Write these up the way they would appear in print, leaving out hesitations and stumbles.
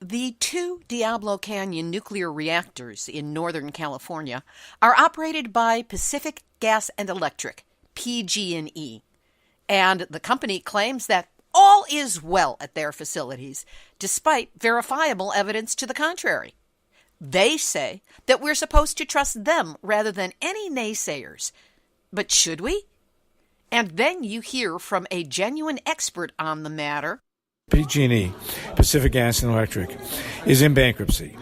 The two Diablo Canyon nuclear reactors in Northern California are operated by Pacific Gas and Electric, PG&E, and the company claims that all is well at their facilities, despite verifiable evidence to the contrary. They say that we're supposed to trust them rather than any naysayers. But should we? And then you hear from a genuine expert on the matter. PG&E, Pacific Gas and Electric, is in bankruptcy,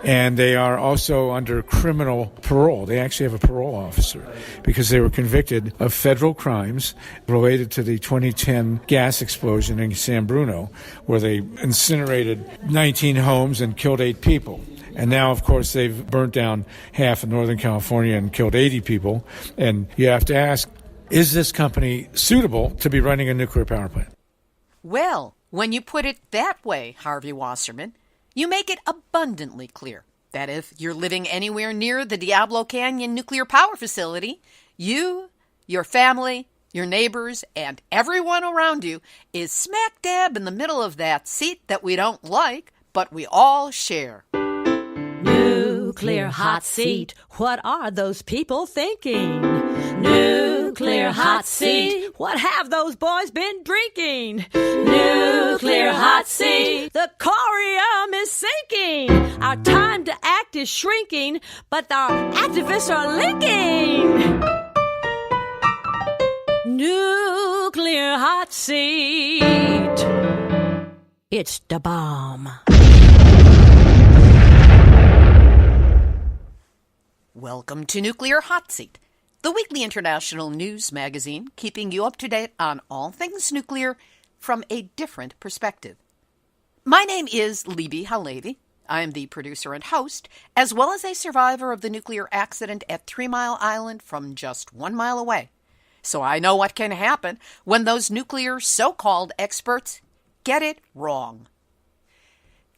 and they are also under criminal parole. They actually have a parole officer because they were convicted of federal crimes related to the 2010 gas explosion in San Bruno, where they incinerated 19 homes and killed 8 people. And now, of course, they've burnt down half of Northern California and killed 80 people. And you have to ask, is this company suitable to be running a nuclear power plant? Well, when you put it that way, Harvey Wasserman, you make it abundantly clear that if you're living anywhere near the Diablo Canyon nuclear power facility, you, your family, your neighbors, and everyone around you is smack dab in the middle of that seat that we don't like, but we all share. Nuclear hot seat, what are those people thinking? Nuclear hot seat, what have those boys been drinking? Nuclear hot seat, the corium is sinking. Our time to act is shrinking, but our activists are linking. Nuclear hot seat, it's the bomb. Welcome to Nuclear Hot Seat, the weekly international news magazine keeping you up to date on all things nuclear from a different perspective. My name is Libbe Halevy. I am the producer and host, as well as a survivor of the nuclear accident at 3 Mile Island from just 1 mile away. So I know what can happen when those nuclear so-called experts get it wrong.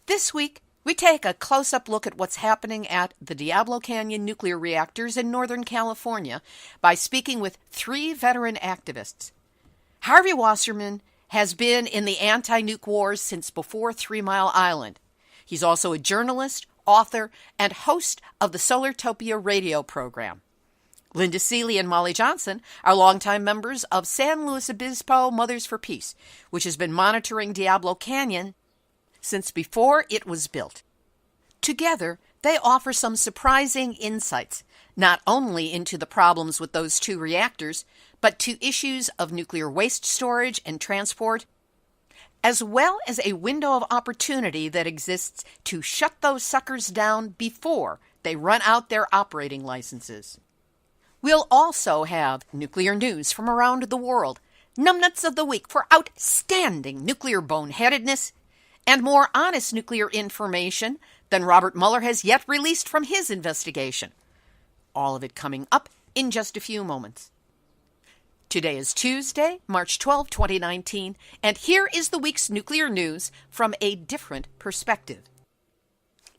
This week, we take a close-up look at what's happening at the Diablo Canyon nuclear reactors in Northern California by speaking with 3 veteran activists. Harvey Wasserman has been in the anti-nuke wars since before 3 Mile Island. He's also a journalist, author, and host of the Solartopia radio program. Linda Seeley and Molly Johnson are longtime members of San Luis Obispo Mothers for Peace, which has been monitoring Diablo Canyon since before it was built. Together, they offer some surprising insights, not only into the problems with those 2 reactors, but to issues of nuclear waste storage and transport, as well as a window of opportunity that exists to shut those suckers down before they run out their operating licenses. We'll also have nuclear news from around the world, numbnuts of the week for outstanding nuclear boneheadedness, and more honest nuclear information than Robert Mueller has yet released from his investigation. All of it coming up in just a few moments. Today is Tuesday, March 12, 2019, and here is the week's nuclear news from a different perspective.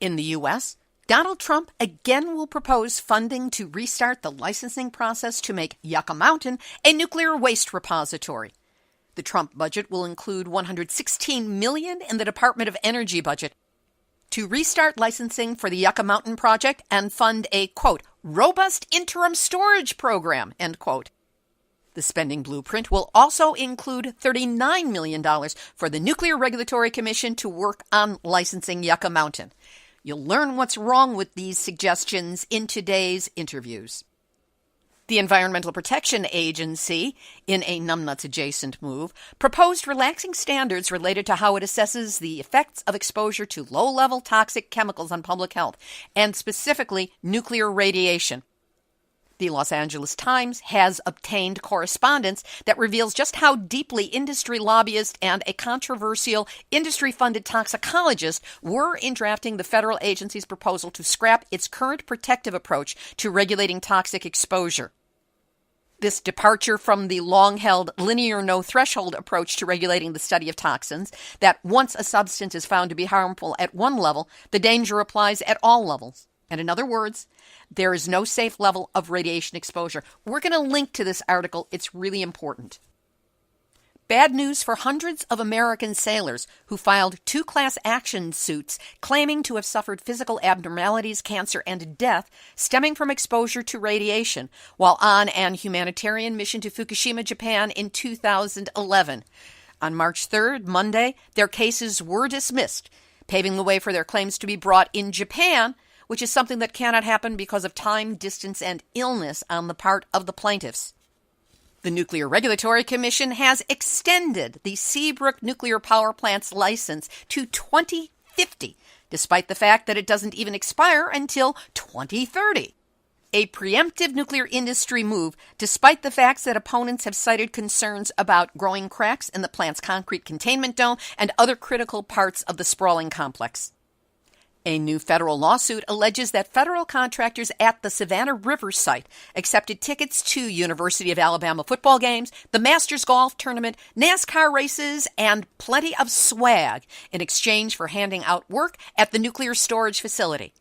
In the U.S., Donald Trump again will propose funding to restart the licensing process to make Yucca Mountain a nuclear waste repository. The Trump budget will include $116 million in the Department of Energy budget to restart licensing for the Yucca Mountain project and fund a, quote, robust interim storage program, end quote. The spending blueprint will also include $39 million for the Nuclear Regulatory Commission to work on licensing Yucca Mountain. You'll learn what's wrong with these suggestions in today's interviews. The Environmental Protection Agency, in a numbnuts-adjacent move, proposed relaxing standards related to how it assesses the effects of exposure to low-level toxic chemicals on public health, and specifically nuclear radiation. The Los Angeles Times has obtained correspondence that reveals just how deeply industry lobbyists and a controversial industry-funded toxicologist were in drafting the federal agency's proposal to scrap its current protective approach to regulating toxic exposure. This departure from the long-held linear no-threshold approach to regulating the study of toxins, that once a substance is found to be harmful at one level, the danger applies at all levels. And in other words, there is no safe level of radiation exposure. We're going to link to this article. It's really important. bad news for hundreds of American sailors who filed 2 class action suits claiming to have suffered physical abnormalities, cancer, and death stemming from exposure to radiation while on an humanitarian mission to Fukushima, Japan in 2011. On March 3rd, Monday, their cases were dismissed, paving the way for their claims to be brought in Japan, which is something that cannot happen because of time, distance, and illness on the part of the plaintiffs. The Nuclear Regulatory Commission has extended the Seabrook nuclear power plant's license to 2050, despite the fact that it doesn't even expire until 2030. A preemptive nuclear industry move, despite the fact that opponents have cited concerns about growing cracks in the plant's concrete containment dome and other critical parts of the sprawling complex. A new federal lawsuit alleges that federal contractors at the Savannah River site accepted tickets to University of Alabama football games, the Masters golf tournament, NASCAR races, and plenty of swag in exchange for handing out work at the nuclear storage facility.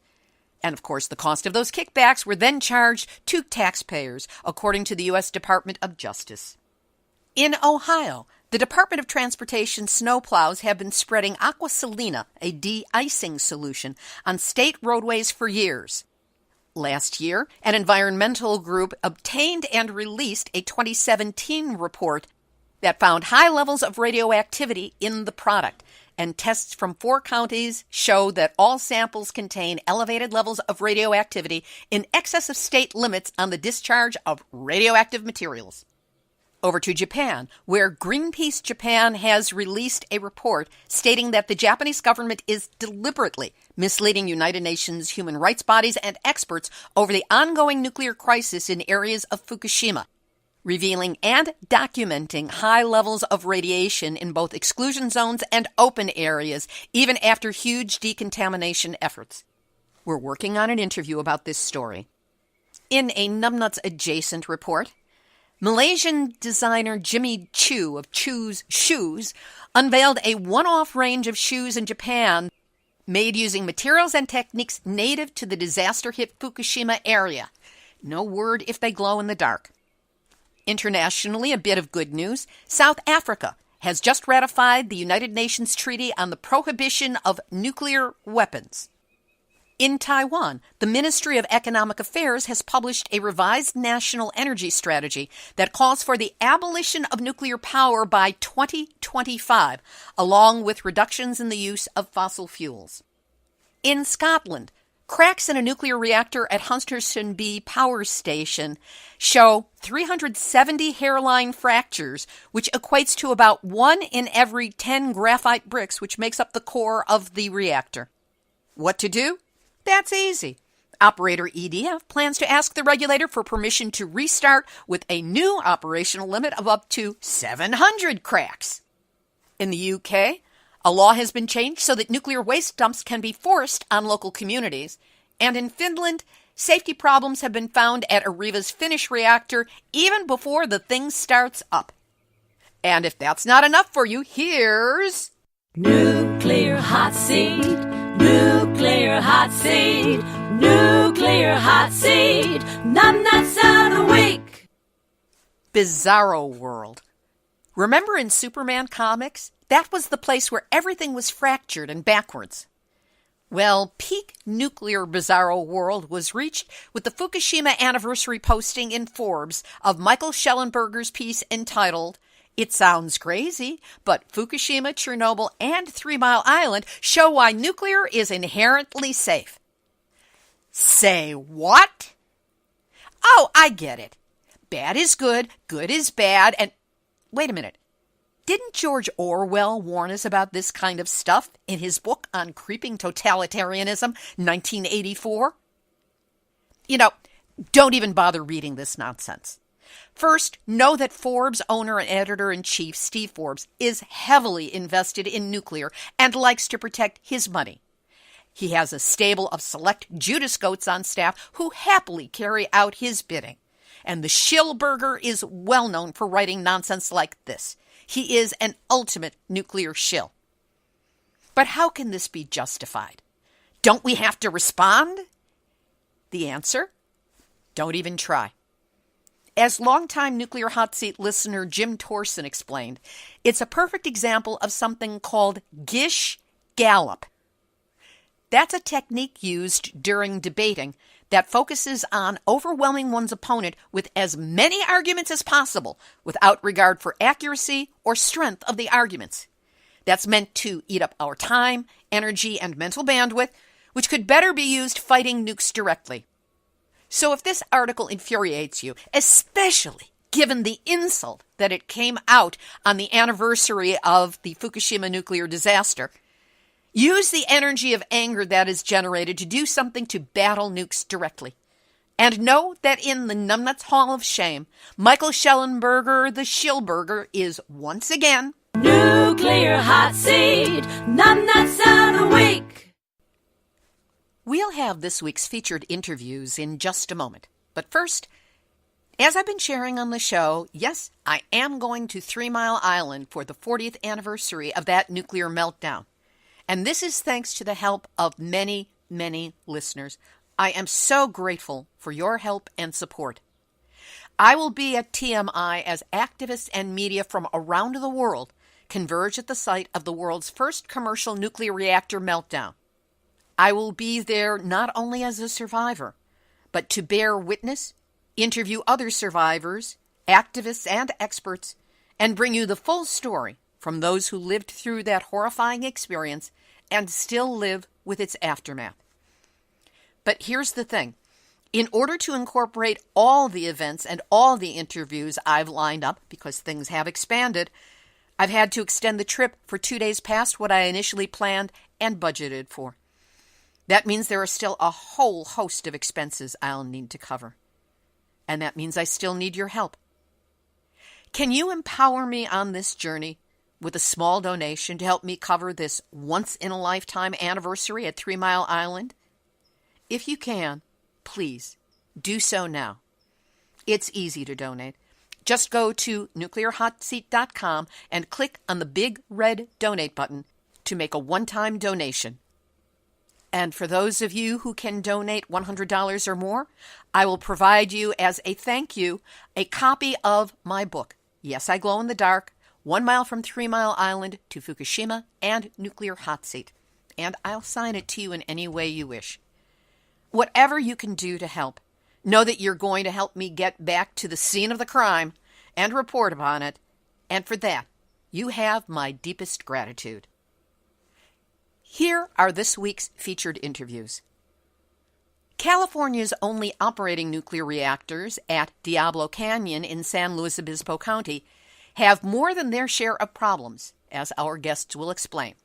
And of course, the cost of those kickbacks were then charged to taxpayers, according to the U.S. Department of Justice. In Ohio, the Department of Transportation snowplows have been spreading aqua salina, a de-icing solution, on state roadways for years. Last year, an environmental group obtained and released a 2017 report that found high levels of radioactivity in the product, and tests from 4 counties show that all samples contain elevated levels of radioactivity in excess of state limits on the discharge of radioactive materials. Over to Japan, where Greenpeace Japan has released a report stating that the Japanese government is deliberately misleading United Nations human rights bodies and experts over the ongoing nuclear crisis in areas of Fukushima, revealing and documenting high levels of radiation in both exclusion zones and open areas, even after huge decontamination efforts. We're working on an interview about this story. In a Numbnuts adjacent report, Malaysian designer Jimmy Choo of Choo's Shoes unveiled a one-off range of shoes in Japan made using materials and techniques native to the disaster-hit Fukushima area. No word if they glow in the dark. Internationally, a bit of good news. South Africa has just ratified the United Nations Treaty on the Prohibition of Nuclear Weapons. In Taiwan, the Ministry of Economic Affairs has published a revised national energy strategy that calls for the abolition of nuclear power by 2025, along with reductions in the use of fossil fuels. In Scotland, cracks in a nuclear reactor at Hunterston Power Station show 370 hairline fractures, which equates to about 1 in every 10 graphite bricks, which makes up the core of the reactor. What to do? That's easy. Operator EDF plans to ask the regulator for permission to restart with a new operational limit of up to 700 cracks. In the UK, a law has been changed so that nuclear waste dumps can be forced on local communities. And in Finland, safety problems have been found at Ariva's Finnish reactor even before the thing starts up. And if that's not enough for you, here's Nuclear hot seat, nuclear hot seat, nuclear hot seat, numbnuts of the week. Bizarro World. Remember in Superman comics? That was the place where everything was fractured and backwards. Well, peak nuclear bizarro world was reached with the Fukushima anniversary posting in Forbes of Michael Schellenberger's piece entitled, "It Sounds Crazy, but Fukushima, Chernobyl, and 3 Mile Island show why nuclear is inherently safe." Say what? Oh, I get it. Bad is good is bad, and wait a minute. Didn't George Orwell warn us about this kind of stuff in his book on creeping totalitarianism, 1984? You know, don't even bother reading this nonsense. First, know that Forbes owner and editor-in-chief Steve Forbes is heavily invested in nuclear and likes to protect his money. He has a stable of select Judas goats on staff who happily carry out his bidding. And the Schillberger is well known for writing nonsense like this. He is an ultimate nuclear shill. But how can this be justified? Don't we have to respond? The answer? Don't even try. As longtime Nuclear Hot Seat listener Jim Torson explained, it's a perfect example of something called Gish Gallop. That's a technique used during debating that focuses on overwhelming one's opponent with as many arguments as possible without regard for accuracy or strength of the arguments. That's meant to eat up our time, energy, and mental bandwidth, which could better be used fighting nukes directly. So if this article infuriates you, especially given the insult that it came out on the anniversary of the Fukushima nuclear disaster, use the energy of anger that is generated to do something to battle nukes directly. And know that in the Numbnuts Hall of Shame, Michael Schellenberger, the Schillberger, is once again Nuclear Hot Seat, Numbnuts of the Week. We'll have this week's featured interviews in just a moment. But first, as I've been sharing on the show, yes, I am going to 3 Mile Island for the 40th anniversary of that nuclear meltdown. And this is thanks to the help of many, many listeners. I am so grateful for your help and support. I will be at TMI as activists and media from around the world converge at the site of the world's first commercial nuclear reactor meltdown. I will be there not only as a survivor, but to bear witness, interview other survivors, activists, and experts, and bring you the full story from those who lived through that horrifying experience and still live with its aftermath. But here's the thing. In order to incorporate all the events and all the interviews I've lined up, because things have expanded, I've had to extend the trip for 2 days past what I initially planned and budgeted for. That means there are still a whole host of expenses I'll need to cover. And that means I still need your help. Can you empower me on this journey with a small donation to help me cover this once-in-a-lifetime anniversary at 3 Mile Island? If you can, please do so now. It's easy to donate. Just go to nuclearhotseat.com and click on the big red donate button to make a one-time donation. And for those of you who can donate $100 or more, I will provide you as a thank you a copy of my book, Yes, I Glow in the Dark, 1 Mile from 3 Mile Island to Fukushima and Nuclear Hot Seat. And I'll sign it to you in any way you wish. Whatever you can do to help, know that you're going to help me get back to the scene of the crime and report upon it. And for that, you have my deepest gratitude. Here are this week's featured interviews. California's only operating nuclear reactors at Diablo Canyon in San Luis Obispo County have more than their share of problems, as our guests will explain.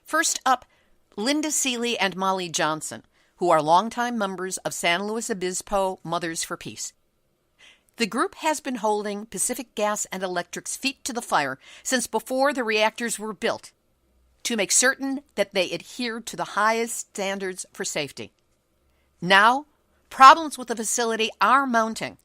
First up, Linda Seeley and Molly Johnson, who are longtime members of San Luis Obispo Mothers for Peace. The group has been holding Pacific Gas and Electric's feet to the fire since before the reactors were built, to make certain that they adhered to the highest standards for safety. Now, problems with the facility are mounting,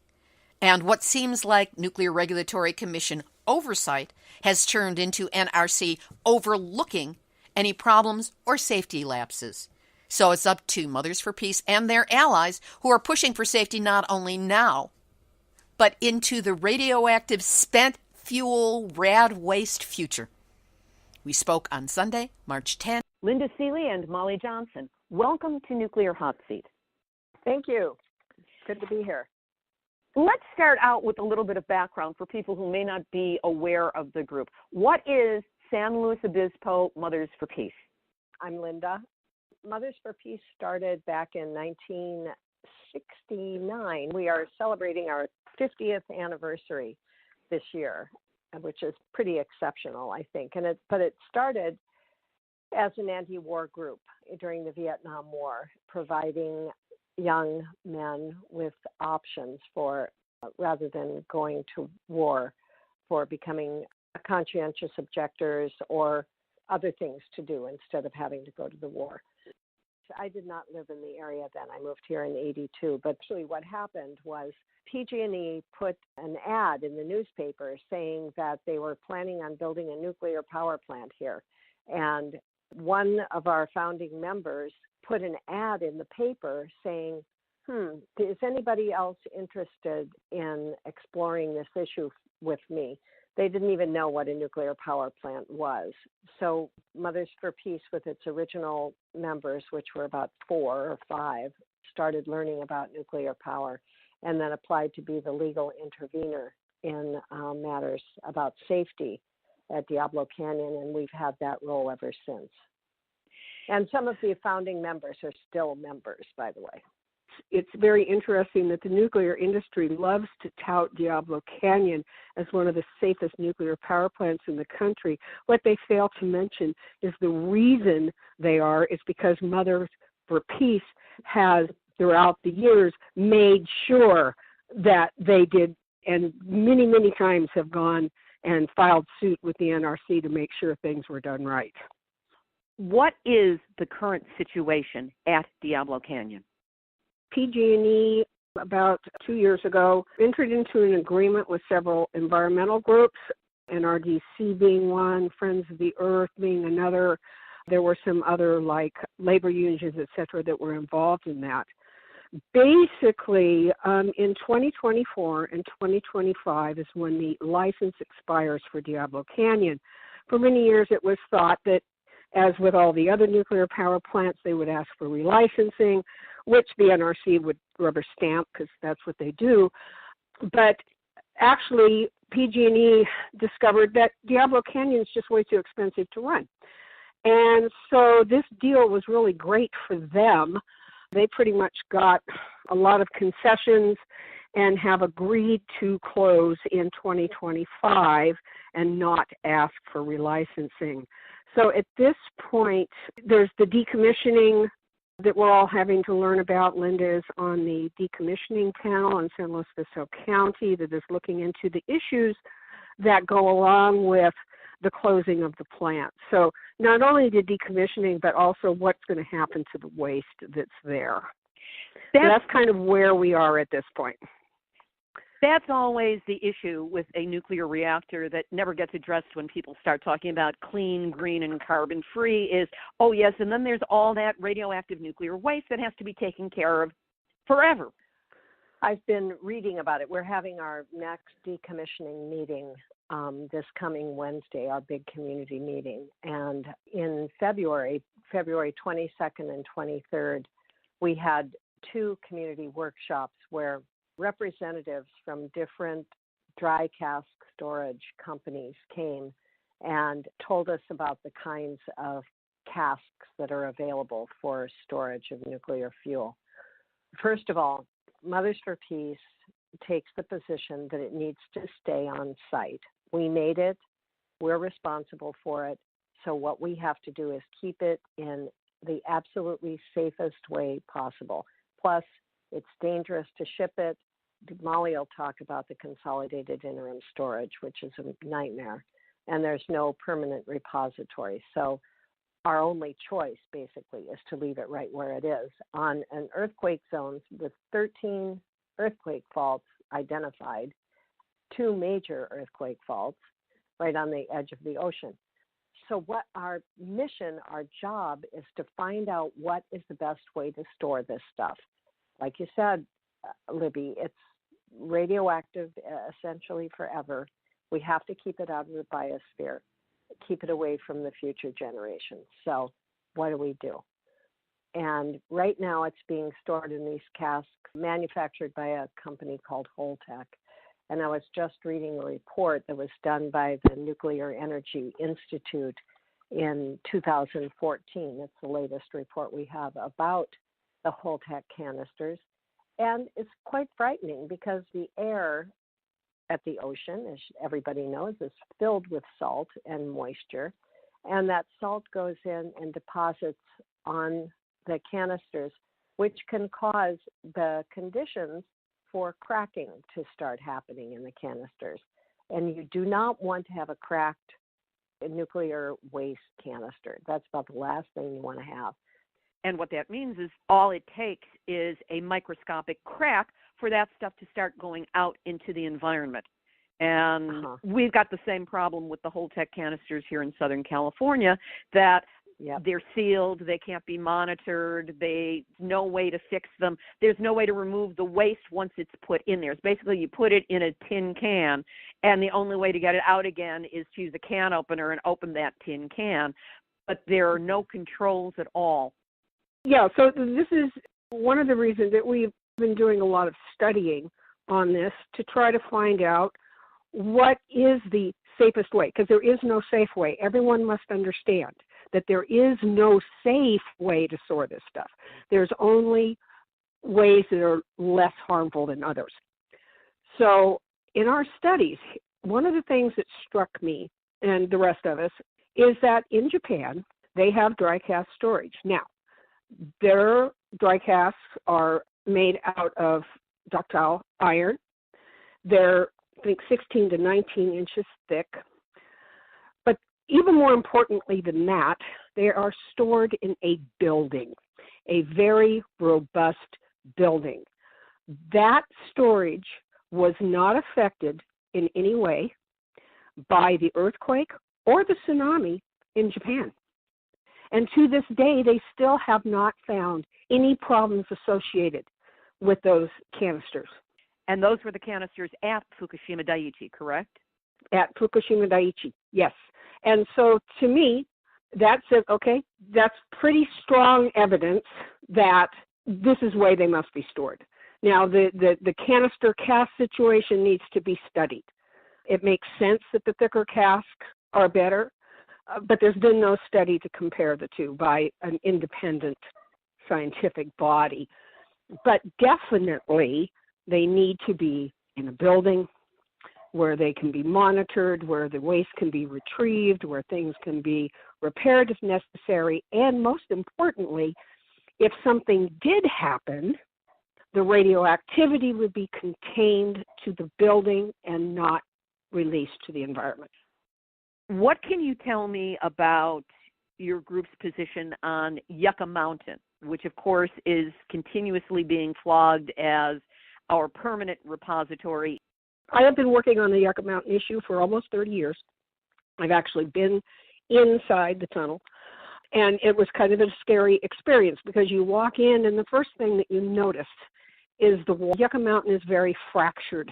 and what seems like Nuclear Regulatory Commission oversight has turned into NRC overlooking any problems or safety lapses. So it's up to Mothers for Peace and their allies who are pushing for safety not only now, but into the radioactive spent fuel rad waste future. We spoke on Sunday, March 10th. Linda Seeley and Molly Johnson, welcome to Nuclear Hot Seat. Thank you. Good to be here. Let's start out with a little bit of background for people who may not be aware of the group. What is San Luis Obispo Mothers for Peace? I'm Linda. Mothers for Peace started back in 1969. We are celebrating our 50th anniversary this year, which is pretty exceptional, I think. But it started as an anti-war group during the Vietnam War, providing young men with options for, rather than going to war, for becoming conscientious objectors or other things to do instead of having to go to the war. I did not live in the area then. I moved here in '82. But actually what happened was PG&E put an ad in the newspaper saying that they were planning on building a nuclear power plant here. And one of our founding members put an ad in the paper saying, is anybody else interested in exploring this issue with me? They didn't even know what a nuclear power plant was. So Mothers for Peace, with its original members, which were about 4 or 5, started learning about nuclear power and then applied to be the legal intervener in matters about safety at Diablo Canyon, and we've had that role ever since. And some of the founding members are still members, by the way. It's very interesting that the nuclear industry loves to tout Diablo Canyon as one of the safest nuclear power plants in the country. What they fail to mention is the reason they are is because Mothers for Peace has, throughout the years, made sure that they did, and many, many times have gone and filed suit with the NRC to make sure things were done right. What is the current situation at Diablo Canyon? PG&E, about 2 years ago, entered into an agreement with several environmental groups, NRDC being one, Friends of the Earth being another. There were some other, like labor unions, et cetera, that were involved in that. Basically, in 2024 and 2025 is when the license expires for Diablo Canyon. For many years, it was thought that, as with all the other nuclear power plants, they would ask for relicensing, which the NRC would rubber stamp because that's what they do. But actually, PG&E discovered that Diablo Canyon is just way too expensive to run. And so this deal was really great for them. They pretty much got a lot of concessions and have agreed to close in 2025 and not ask for relicensing. So at this point, there's the decommissioning that we're all having to learn about. Linda is on the decommissioning panel in San Luis Obispo County that is looking into the issues that go along with the closing of the plant. So not only the decommissioning, but also what's going to happen to the waste that's there. So that's kind of where we are at this point. That's always the issue with a nuclear reactor that never gets addressed when people start talking about clean, green, and carbon-free is, oh, yes, and then there's all that radioactive nuclear waste that has to be taken care of forever. I've been reading about it. We're having our next decommissioning meeting this coming Wednesday, our big community meeting. And in February 22nd and 23rd, we had 2 community workshops where representatives from different dry cask storage companies came and told us about the kinds of casks that are available for storage of nuclear fuel. First of all, Mothers for Peace takes the position that it needs to stay on site. We made it, we're responsible for it, so what we have to do is keep it in the absolutely safest way possible. Plus, it's dangerous to ship it. Molly will talk about the consolidated interim storage, which is a nightmare, and there's no permanent repository. So our only choice, basically, is to leave it right where it is on an earthquake zone with 13 earthquake faults identified, 2 major earthquake faults right on the edge of the ocean. So what our mission, our job, is to find out what is the best way to store this stuff. Like you said, Libby, it's radioactive essentially forever. We have to keep it out of the biosphere, keep it away from the future generations. So what do? And right now it's being stored in these casks manufactured by a company called Holtec. And I was just reading a report that was done by the Nuclear Energy Institute in 2014. It's the latest report we have about the Holtec canisters. And it's quite frightening because the air at the ocean, as everybody knows, is filled with salt and moisture. And that salt goes in and deposits on the canisters, which can cause the conditions for cracking to start happening in the canisters. And you do not want to have a cracked nuclear waste canister. That's about the last thing you want to have. And what that means is all it takes is a microscopic crack for that stuff to start going out into the environment. And we've got the same problem with the Holtec canisters here in Southern California, that Yep. They're sealed. They can't be monitored. There's no way to fix them. There's no way to remove the waste once it's put in there. It's basically you put it in a tin can, and the only way to get it out again is to use a can opener and open that tin can. But there are no controls at all. Yeah, so this is one of the reasons that we've been doing a lot of studying on this to try to find out what is the safest way, because there is no safe way. Everyone must understand that there is no safe way to store this stuff. There's only ways that are less harmful than others. So in our studies, one of the things that struck me and the rest of us is that in Japan, they have dry cask storage. Now, their dry casks are made out of ductile iron. They're, I think, 16 to 19 inches thick. But even more importantly than that, they are stored in a building, a very robust building. That storage was not affected in any way by the earthquake or the tsunami in Japan. And to this day, they still have not found any problems associated with those canisters. And those were the canisters at Fukushima Daiichi, correct? At Fukushima Daiichi, yes. And so to me, that says, okay, that's pretty strong evidence that this is the way they must be stored. Now, the canister cask situation needs to be studied. It makes sense that the thicker casks are better, but there's been no study to compare the two by an independent scientific body. But definitely, they need to be in a building where they can be monitored, where the waste can be retrieved, where things can be repaired if necessary, and most importantly, if something did happen, the radioactivity would be contained to the building and not released to the environment. What can you tell me about your group's position on Yucca Mountain, which of course is continuously being flogged as our permanent repository? I have been working on the Yucca Mountain issue for almost 30 years. I've actually been inside the tunnel, and it was kind of a scary experience because you walk in and the first thing that you notice is the wall. Yucca Mountain is very fractured.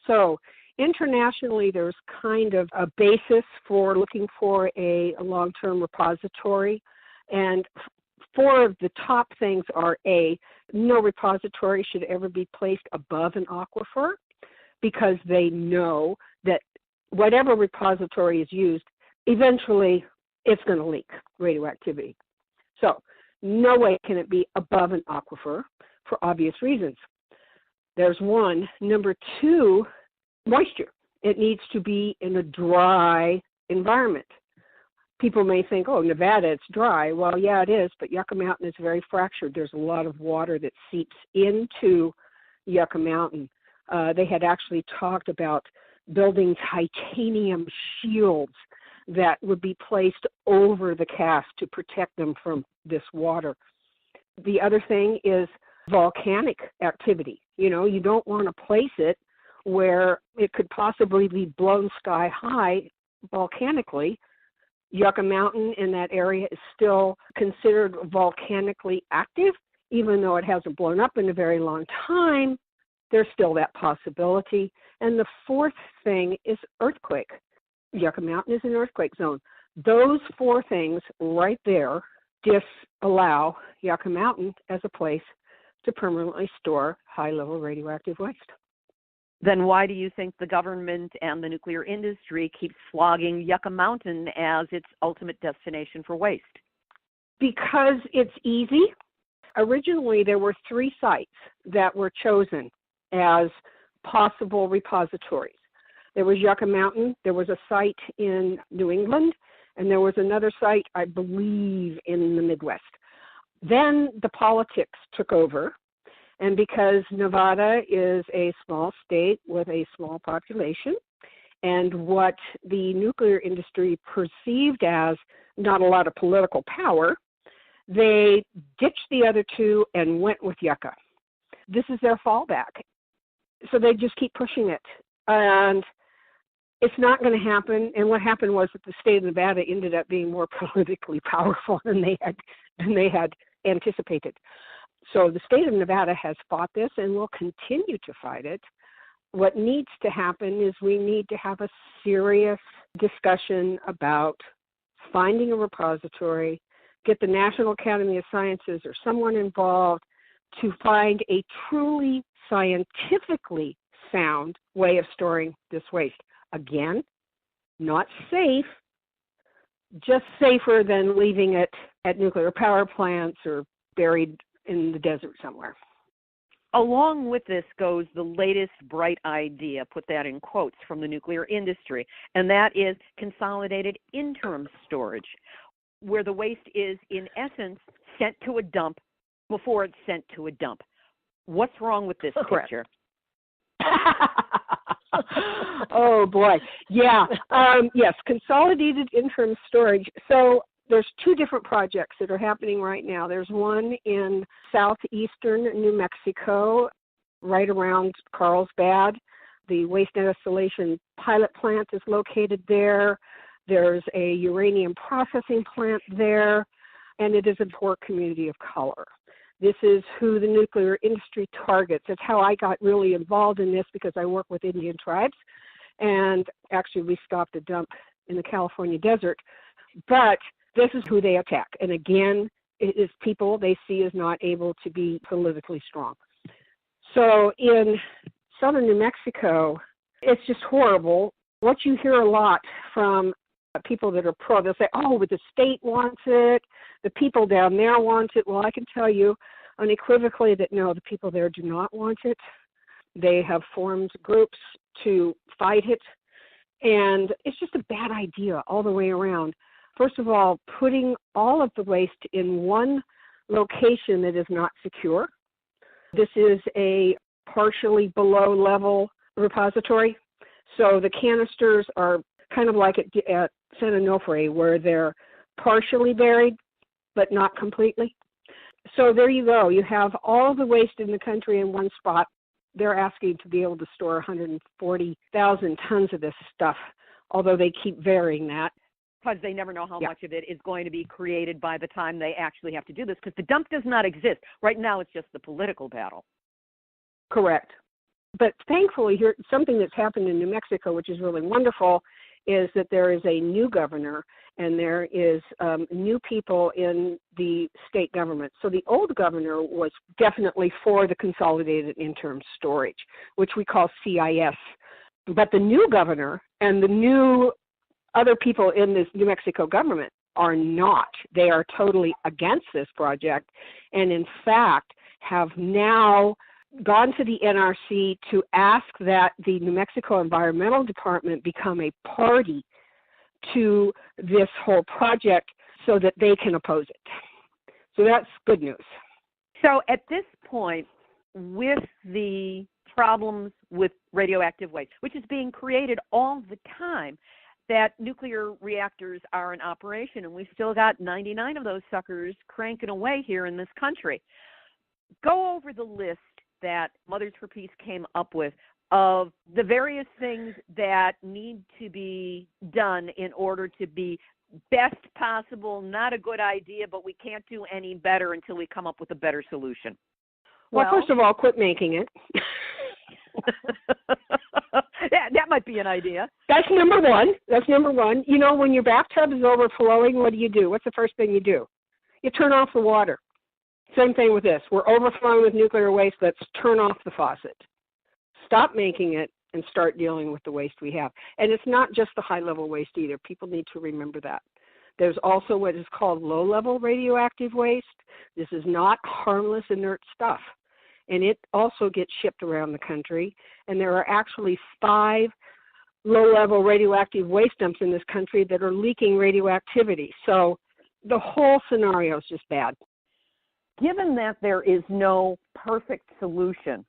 So internationally, there's kind of a basis for looking for a long-term repository, and four of the top things are no repository should ever be placed above an aquifer, because they know that whatever repository is used, eventually it's going to leak radioactivity. So no way can it be above an aquifer for obvious reasons. There's one. Number two, moisture. It needs to be in a dry environment. People may think, oh, Nevada, it's dry. Well, yeah, it is, but Yucca Mountain is very fractured. There's a lot of water that seeps into Yucca Mountain. They had actually talked about building titanium shields that would be placed over the cask to protect them from this water. The other thing is volcanic activity. You know, you don't want to place it where it could possibly be blown sky high volcanically. Yucca Mountain in that area is still considered volcanically active, even though it hasn't blown up in a very long time. There's still that possibility. And the fourth thing is earthquake. Yucca Mountain is an earthquake zone. Those four things right there disallow Yucca Mountain as a place to permanently store high-level radioactive waste. Then why do you think the government and the nuclear industry keeps flogging Yucca Mountain as its ultimate destination for waste? Because it's easy. Originally, there were 3 sites that were chosen as possible repositories. There was Yucca Mountain, there was a site in New England, and there was another site, I believe, in the Midwest. Then the politics took over, and because Nevada is a small state with a small population, and what the nuclear industry perceived as not a lot of political power, they ditched the other 2 and went with Yucca. This is their fallback. So they just keep pushing it. And it's not going to happen. And what happened was that the state of Nevada ended up being more politically powerful than they had anticipated. So the state of Nevada has fought this and will continue to fight it. What needs to happen is we need to have a serious discussion about finding a repository, get the National Academy of Sciences or someone involved to find a truly scientifically sound way of storing this waste. Again, not safe, just safer than leaving it at nuclear power plants or buried in the desert somewhere. Along with this goes the latest bright idea, put that in quotes, from the nuclear industry, and that is consolidated interim storage, where the waste is, in essence, sent to a dump before it's sent to a dump. What's wrong with this picture? Oh, boy. Yeah. Yes, consolidated interim storage. So there's two different projects that are happening right now. There's one in southeastern New Mexico, right around Carlsbad. The waste isolation pilot plant is located there. There's a uranium processing plant there, and it is a poor community of color. This is who the nuclear industry targets. That's how I got really involved in this, because I work with Indian tribes, and actually we stopped a dump in the California desert. But this is who they attack. And again, it is people they see as not able to be politically strong. So in southern New Mexico, it's just horrible. What you hear a lot from people that are pro, they'll say, oh, but the state wants it, the people down there want it. Well, I can tell you unequivocally that no, the people there do not want it. They have formed groups to fight it, and it's just a bad idea all the way around. First of all, putting all of the waste in one location that is not secure. This is a partially below level repository. So the canisters are kind of like at San Onofre, where they're partially buried, but not completely. So there you go. You have all the waste in the country in one spot. They're asking to be able to store 140,000 tons of this stuff, although they keep varying that. Because they never know how much of it is going to be created by the time they actually have to do this, because the dump does not exist. Right now, it's just the political battle. Correct. But thankfully, here, something that's happened in New Mexico, which is really wonderful, is that there is a new governor and there is new people in the state government. So the old governor was definitely for the consolidated interim storage, which we call CIS. But the new governor and the new other people in this New Mexico government are not. They are totally against this project, and in fact have now gone to the NRC to ask that the New Mexico Environmental Department become a party to this whole project so that they can oppose it. So that's good news. So at this point, with the problems with radioactive waste, which is being created all the time, that nuclear reactors are in operation, and we've still got 99 of those suckers cranking away here in this country. Go over the list that Mothers for Peace came up with of the various things that need to be done in order to be best possible, not a good idea, but we can't do any better until we come up with a better solution. Well, first of all, quit making it. that might be an idea. That's number one. You know, when your bathtub is overflowing, what do? What's the first thing you do? You turn off the water. Same thing with this. We're overflowing with nuclear waste. Let's turn off the faucet. Stop making it and start dealing with the waste we have. And it's not just the high-level waste either. People need to remember that. There's also what is called low-level radioactive waste. This is not harmless, inert stuff. And it also gets shipped around the country. And there are actually 5 low-level radioactive waste dumps in this country that are leaking radioactivity. So the whole scenario is just bad. Given that there is no perfect solution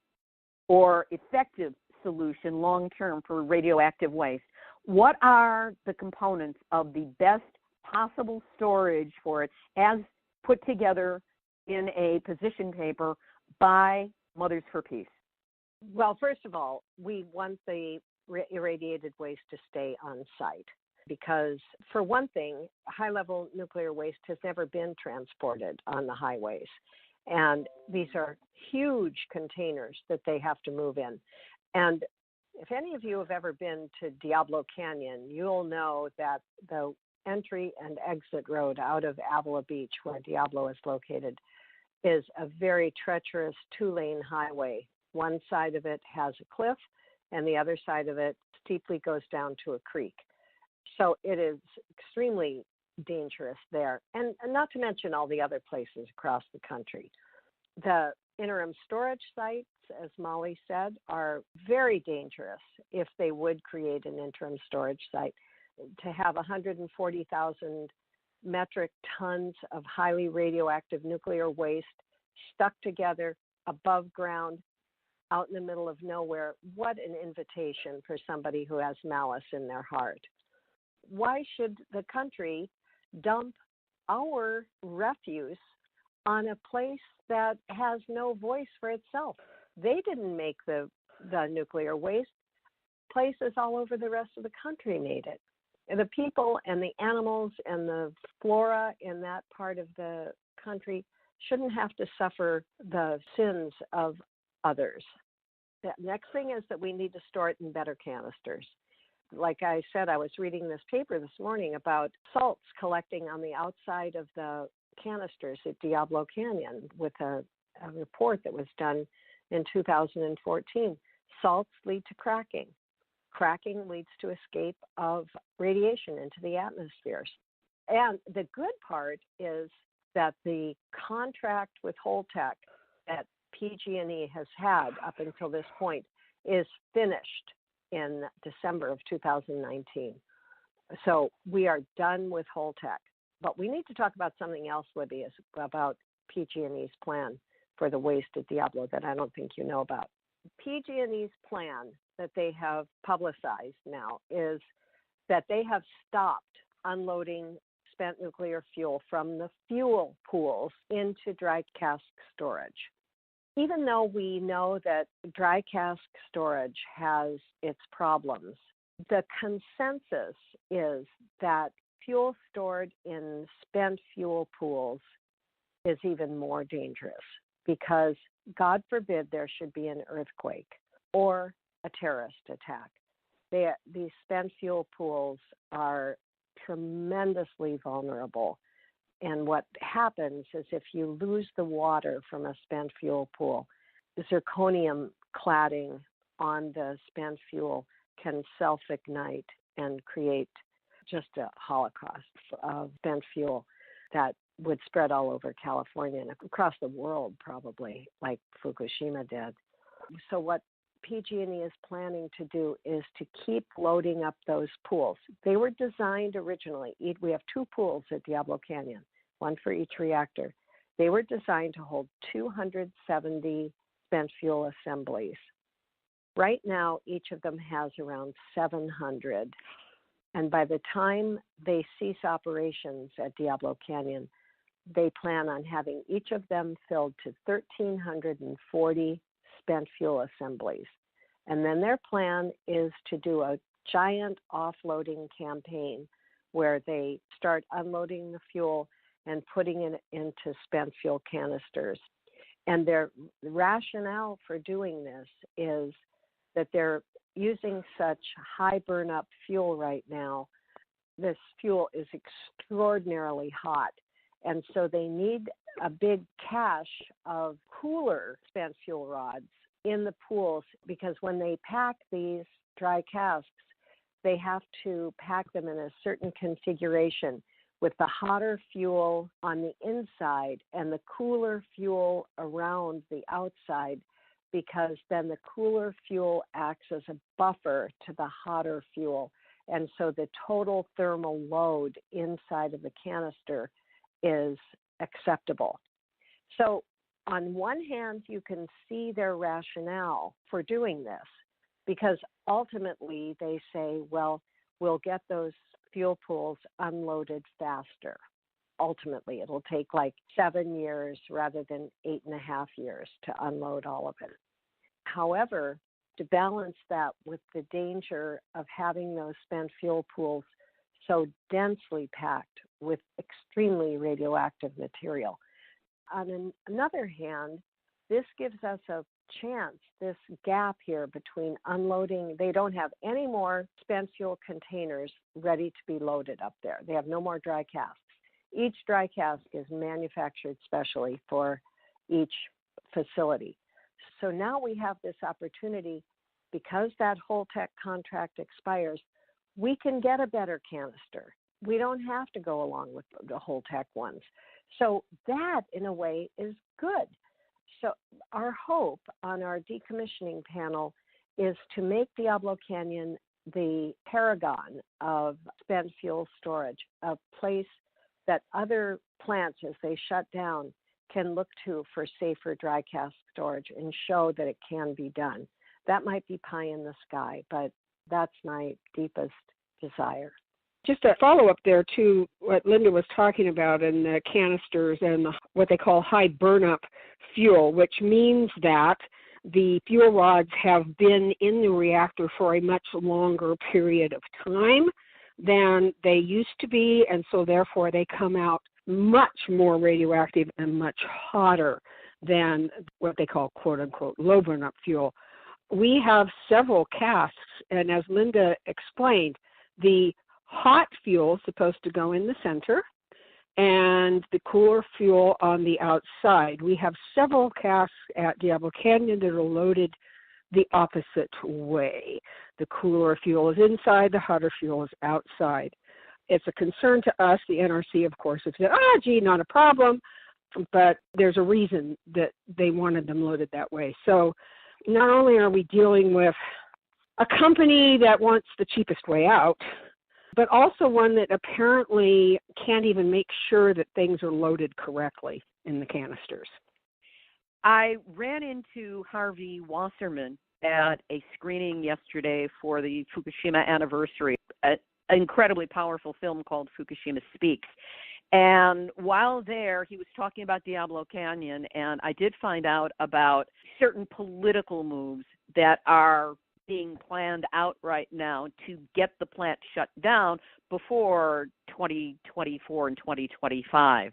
or effective solution long-term for radioactive waste, what are the components of the best possible storage for it as put together in a position paper by Mothers for Peace? Well, first of all, we want the irradiated waste to stay on site. Because, for one thing, high-level nuclear waste has never been transported on the highways. And these are huge containers that they have to move in. And if any of you have ever been to Diablo Canyon, you'll know that the entry and exit road out of Avila Beach, where Diablo is located, is a very treacherous two-lane highway. One side of it has a cliff, and the other side of it steeply goes down to a creek. So it is extremely dangerous there, and not to mention all the other places across the country. The interim storage sites, as Molly said, are very dangerous if they would create an interim storage site. To have 140,000 metric tons of highly radioactive nuclear waste stuck together above ground out in the middle of nowhere, what an invitation for somebody who has malice in their heart. Why should the country dump our refuse on a place that has no voice for itself? They didn't make the nuclear waste. Places all over the rest of the country made it. And the people and the animals and the flora in that part of the country shouldn't have to suffer the sins of others. The next thing is that we need to store it in better canisters. Like I said, I was reading this paper this morning about salts collecting on the outside of the canisters at Diablo Canyon with a report that was done in 2014. Salts lead to cracking. Cracking leads to escape of radiation into the atmospheres. And the good part is that the contract with Holtec that PG&E has had up until this point is finished in December of 2019. So we are done with Holtec. But we need to talk about something else, Libby, is about PG&E's plan for the waste at Diablo that I don't think you know about. PG&E's plan that they have publicized now is that they have stopped unloading spent nuclear fuel from the fuel pools into dry cask storage. Even though we know that dry cask storage has its problems, the consensus is that fuel stored in spent fuel pools is even more dangerous because, God forbid, there should be an earthquake or a terrorist attack. These spent fuel pools are tremendously vulnerable. And what happens is if you lose the water from a spent fuel pool, the zirconium cladding on the spent fuel can self-ignite and create just a holocaust of spent fuel that would spread all over California and across the world probably, like Fukushima did. So what PG&E is planning to do is to keep loading up those pools. They were designed originally. We have two pools at Diablo Canyon, one for each reactor. They were designed to hold 270 spent fuel assemblies. Right now, each of them has around 700. And by the time they cease operations at Diablo Canyon, they plan on having each of them filled to 1,340 spent fuel assemblies. And then their plan is to do a giant offloading campaign where they start unloading the fuel and putting it into spent fuel canisters. And their rationale for doing this is that they're using such high burn-up fuel right now. This fuel is extraordinarily hot. And so they need a big cache of cooler spent fuel rods in the pools because when they pack these dry casks, they have to pack them in a certain configuration with the hotter fuel on the inside and the cooler fuel around the outside, because then the cooler fuel acts as a buffer to the hotter fuel. And so the total thermal load inside of the canister is acceptable. So on one hand, you can see their rationale for doing this, because ultimately they say, well, we'll get those fuel pools unloaded faster. Ultimately, it'll take like 7 years rather than 8.5 years to unload all of it. However, to balance that with the danger of having those spent fuel pools so densely packed with extremely radioactive material. On another hand, this gives us a chance, this gap here between unloading. They don't have any more spent fuel containers ready to be loaded up there. They have no more dry casks. Each dry cask is manufactured specially for each facility. So now we have this opportunity, because that Holtec contract expires, we can get a better canister. We don't have to go along with the Holtec ones. So that, in a way, is good. So our hope on our decommissioning panel is to make Diablo Canyon the paragon of spent fuel storage, a place that other plants, as they shut down, can look to for safer dry cask storage and show that it can be done. That might be pie in the sky, but that's my deepest desire. Just a follow-up there to what Linda was talking about in the canisters and what they call high burn-up fuel, which means that the fuel rods have been in the reactor for a much longer period of time than they used to be, and so therefore they come out much more radioactive and much hotter than what they call quote-unquote low burn-up fuel. We have several casks, and as Linda explained, the hot fuel is supposed to go in the center and the cooler fuel on the outside. We have several casks at Diablo Canyon that are loaded the opposite way. The cooler fuel is inside, the hotter fuel is outside. It's a concern to us. The NRC, of course, has said, gee, not a problem, but there's a reason that they wanted them loaded that way. So not only are we dealing with a company that wants the cheapest way out, but also one that apparently can't even make sure that things are loaded correctly in the canisters. I ran into Harvey Wasserman at a screening yesterday for the Fukushima anniversary, an incredibly powerful film called Fukushima Speaks. And while there, he was talking about Diablo Canyon, and I did find out about certain political moves that are being planned out right now to get the plant shut down before 2024 and 2025.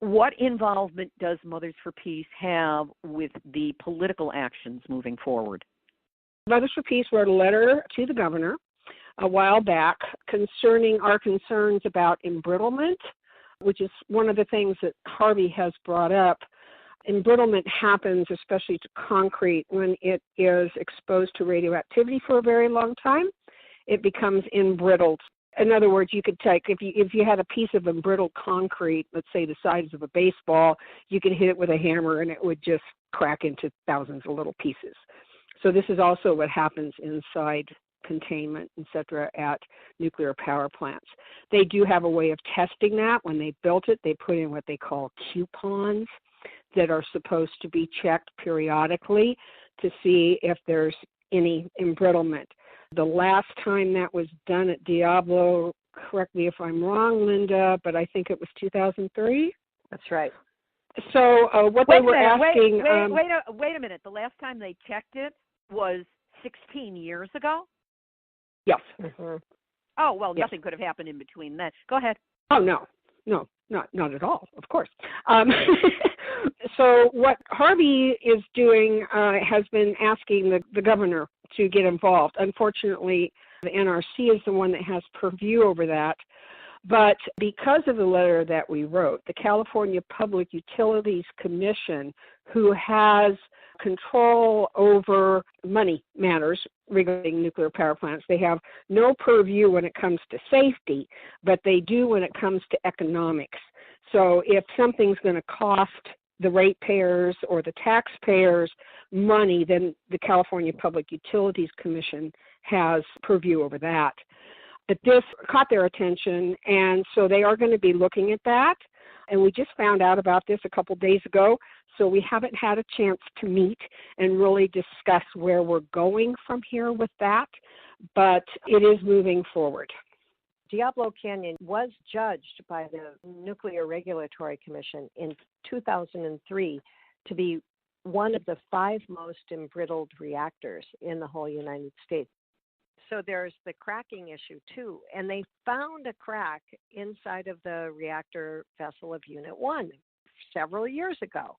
What involvement does Mothers for Peace have with the political actions moving forward? Mothers for Peace wrote a letter to the governor a while back concerning our concerns about embrittlement, which is one of the things that Harvey has brought up. Embrittlement happens, especially to concrete, when it is exposed to radioactivity for a very long time. It becomes embrittled. In other words, you could take, if you had a piece of embrittled concrete, let's say the size of a baseball, you could hit it with a hammer and it would just crack into thousands of little pieces. So this is also what happens inside containment, etc., at nuclear power plants. They do have a way of testing that. When they built it, they put in what they call coupons that are supposed to be checked periodically to see if there's any embrittlement. The last time that was done at Diablo, correct me if I'm wrong, Linda, but I think it was 2003. That's right. So what they were asking... Wait a minute. The last time they checked it was 16 years ago? Yes. Mm-hmm. Oh, well, yes. Nothing could have happened in between then. Go ahead. Oh, no, not at all, of course. So what Harvey is doing has been asking the governor to get involved. Unfortunately, the NRC is the one that has purview over that. But because of the letter that we wrote, the California Public Utilities Commission, who has control over money matters regarding nuclear power plants, they have no purview when it comes to safety, but they do when it comes to economics. So if something's going to cost the ratepayers or the taxpayers money, then the California Public Utilities Commission has purview over that. But this caught their attention, and so they are going to be looking at that. And we just found out about this a couple days ago, so we haven't had a chance to meet and really discuss where we're going from here with that, but it is moving forward. Diablo Canyon was judged by the Nuclear Regulatory Commission in 2003 to be one of the 5 most embrittled reactors in the whole United States. So there's the cracking issue too. And they found a crack inside of the reactor vessel of Unit 1 several years ago.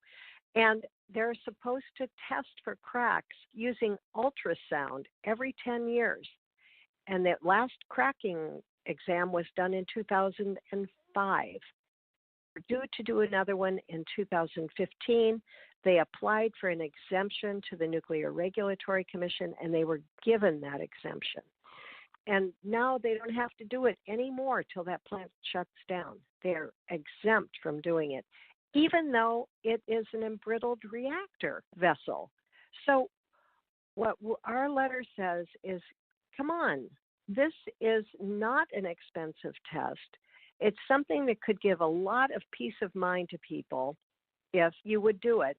And they're supposed to test for cracks using ultrasound every 10 years. And that last cracking exam was done in 2005. We're due to do another one in 2015. They applied for an exemption to the Nuclear Regulatory Commission, and they were given that exemption. And now they don't have to do it anymore till that plant shuts down. They're exempt from doing it, even though it is an embrittled reactor vessel. So what our letter says is, come on, this is not an expensive test. It's something that could give a lot of peace of mind to people if you would do it.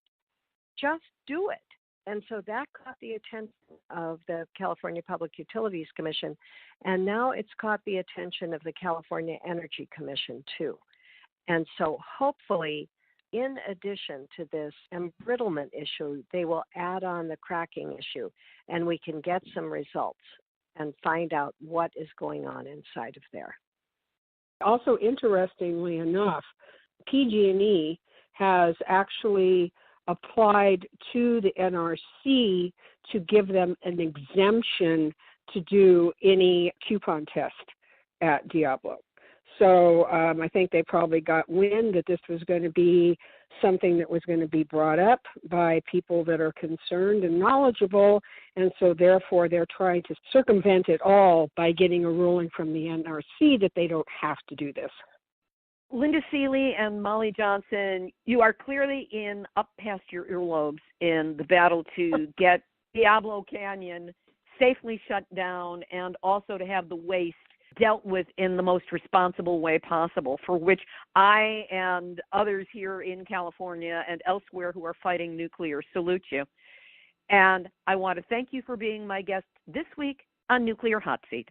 Just do it. And so that caught the attention of the California Public Utilities Commission, and now it's caught the attention of the California Energy Commission too. And so hopefully, in addition to this embrittlement issue, they will add on the cracking issue, and we can get some results and find out what is going on inside of there. Also, interestingly enough, PG&E has actually applied to the NRC to give them an exemption to do any coupon test at Diablo. So I think they probably got wind that this was going to be something that was going to be brought up by people that are concerned and knowledgeable, and so therefore they're trying to circumvent it all by getting a ruling from the NRC that they don't have to do this. Linda Seeley and Molly Johnson, you are clearly in up past your earlobes in the battle to get Diablo Canyon safely shut down and also to have the waste dealt with in the most responsible way possible, for which I and others here in California and elsewhere who are fighting nuclear salute you. And I want to thank you for being my guest this week on Nuclear Hot Seat.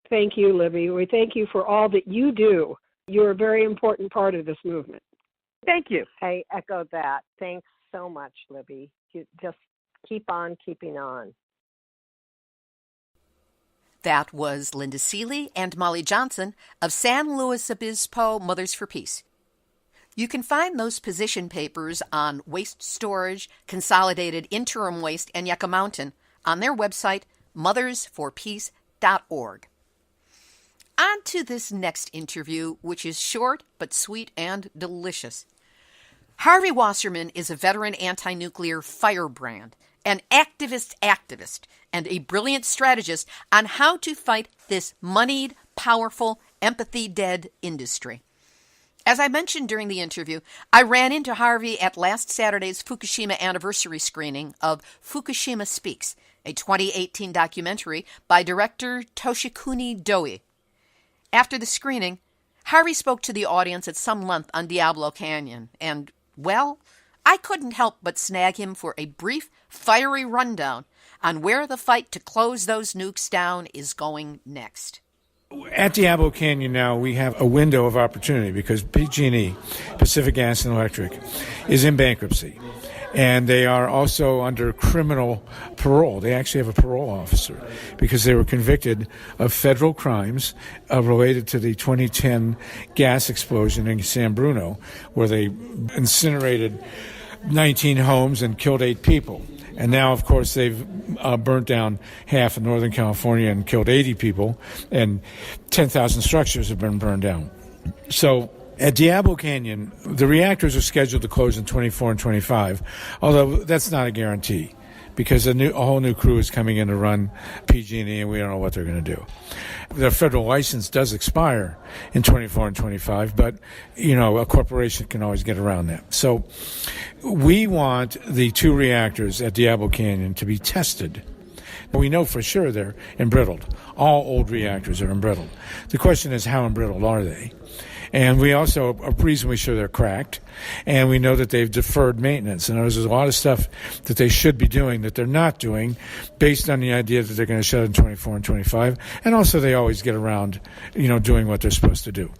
Thank you, Libbe. We thank you for all that you do. You're a very important part of this movement. Thank you. I echo that. Thanks so much, Libbe. You just keep on keeping on. That was Linda Seeley and Molly Johnson of San Luis Obispo Mothers for Peace. You can find those position papers on waste storage, consolidated interim waste, and Yucca Mountain on their website, mothersforpeace.org. On to this next interview, which is short but sweet and delicious. Harvey Wasserman is a veteran anti-nuclear firebrand, an activist, and a brilliant strategist on how to fight this moneyed, powerful, empathy-dead industry. As I mentioned during the interview, I ran into Harvey at last Saturday's Fukushima anniversary screening of Fukushima Speaks, a 2018 documentary by director Toshikuni Doi. After the screening, Harvey spoke to the audience at some length on Diablo Canyon, and, well, I couldn't help but snag him for a brief, fiery rundown on where the fight to close those nukes down is going next. At Diablo Canyon now, we have a window of opportunity because PG&E, Pacific Gas and Electric, is in bankruptcy. And they are also under criminal parole. They actually have a parole officer because they were convicted of federal crimes related to the 2010 gas explosion in San Bruno, where they incinerated 19 homes and killed 8 people. And now, of course, they've burnt down half of Northern California and killed 80 people, and 10,000 structures have been burned down. So at Diablo Canyon, the reactors are scheduled to close in 24 and 25, although that's not a guarantee because a whole new crew is coming in to run PG&E, and we don't know what they're going to do. Their federal license does expire in 24 and 25, but, a corporation can always get around that. So we want the 2 reactors at Diablo Canyon to be tested. We know for sure they're embrittled. All old reactors are embrittled. The question is, how embrittled are they? And we also are reasonably sure they're cracked, and we know that they've deferred maintenance. And there's a lot of stuff that they should be doing that they're not doing based on the idea that they're going to shut in 24 and 25. And also they always get around, doing what they're supposed to do.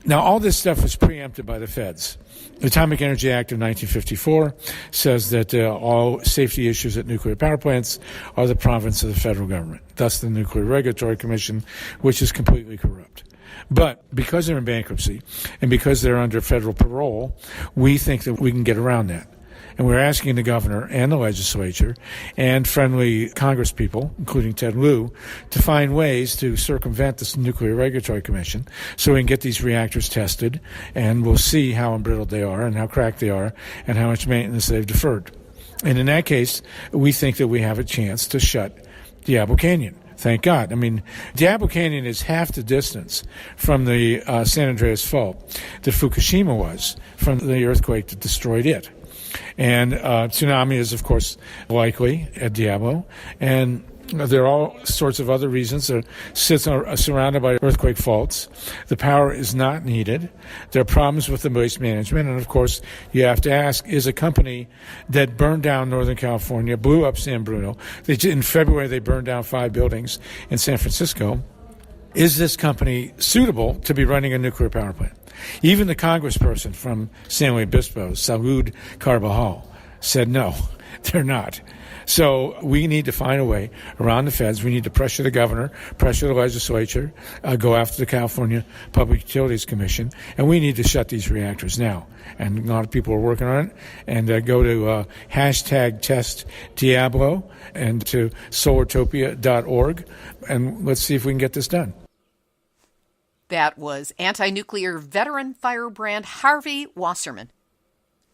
Now, all this stuff was preempted by the feds. The Atomic Energy Act of 1954 says that all safety issues at nuclear power plants are the province of the federal government, thus the Nuclear Regulatory Commission, which is completely corrupt. But because they're in bankruptcy and because they're under federal parole, we think that we can get around that. And we're asking the governor and the legislature and friendly Congress people, including Ted Lieu, to find ways to circumvent this Nuclear Regulatory Commission so we can get these reactors tested, and we'll see how embrittled they are and how cracked they are and how much maintenance they've deferred. And in that case, we think that we have a chance to shut Diablo Canyon. Thank God. I mean, Diablo Canyon is half the distance from the San Andreas Fault that Fukushima was from the earthquake that destroyed it. And tsunami is, of course, likely at Diablo. And there are all sorts of other reasons. It sits surrounded by earthquake faults. The power is not needed. There are problems with the waste management. And, of course, you have to ask, is a company that burned down Northern California, blew up San Bruno, in February they burned down 5 buildings in San Francisco, is this company suitable to be running a nuclear power plant? Even the congressperson from San Luis Obispo, Salud Carbajal, said no, they're not. So we need to find a way around the feds. We need to pressure the governor, pressure the legislature, go after the California Public Utilities Commission, and we need to shut these reactors now. And a lot of people are working on it. And go to hashtag test Diablo and to solartopia.org, and let's see if we can get this done. That was anti-nuclear veteran firebrand Harvey Wasserman.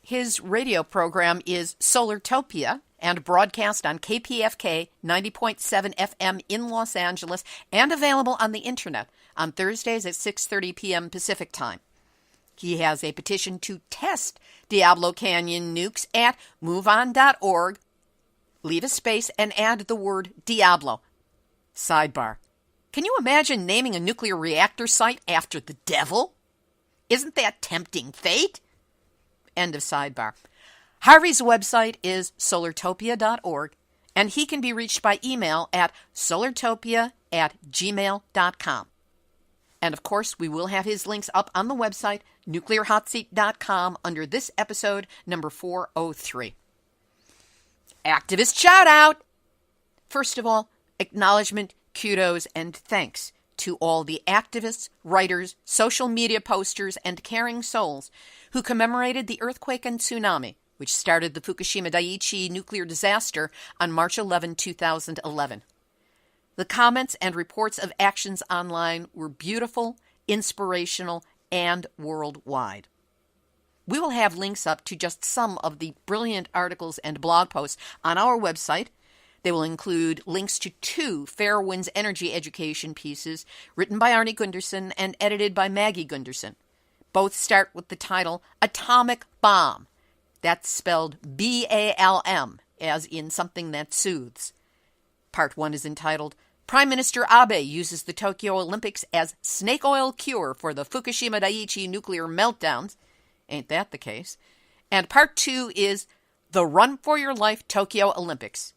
His radio program is Solartopia and broadcast on KPFK 90.7 FM in Los Angeles and available on the internet on Thursdays at 6:30 p.m. Pacific Time. He has a petition to test Diablo Canyon nukes at moveon.org. Leave a space and add the word Diablo. Sidebar. Can you imagine naming a nuclear reactor site after the devil? Isn't that tempting fate? End of sidebar. Harvey's website is solartopia.org, and he can be reached by email at solartopia@gmail.com. And of course, we will have his links up on the website, nuclearhotseat.com, under this episode, number 403. Activist shout out! First of all, acknowledgement, kudos, and thanks to all the activists, writers, social media posters, and caring souls who commemorated the earthquake and tsunami, which started the Fukushima Daiichi nuclear disaster on March 11, 2011. The comments and reports of actions online were beautiful, inspirational, and worldwide. We will have links up to just some of the brilliant articles and blog posts on our website. They will include links to 2 Fair Winds Energy education pieces written by Arnie Gunderson and edited by Maggie Gunderson. Both start with the title Atomic Bomb. That's spelled B-A-L-M, as in something that soothes. Part 1 is entitled Prime Minister Abe uses the Tokyo Olympics as snake oil cure for the Fukushima Daiichi nuclear meltdowns. Ain't that the case? And Part 2 is The Run for Your Life Tokyo Olympics.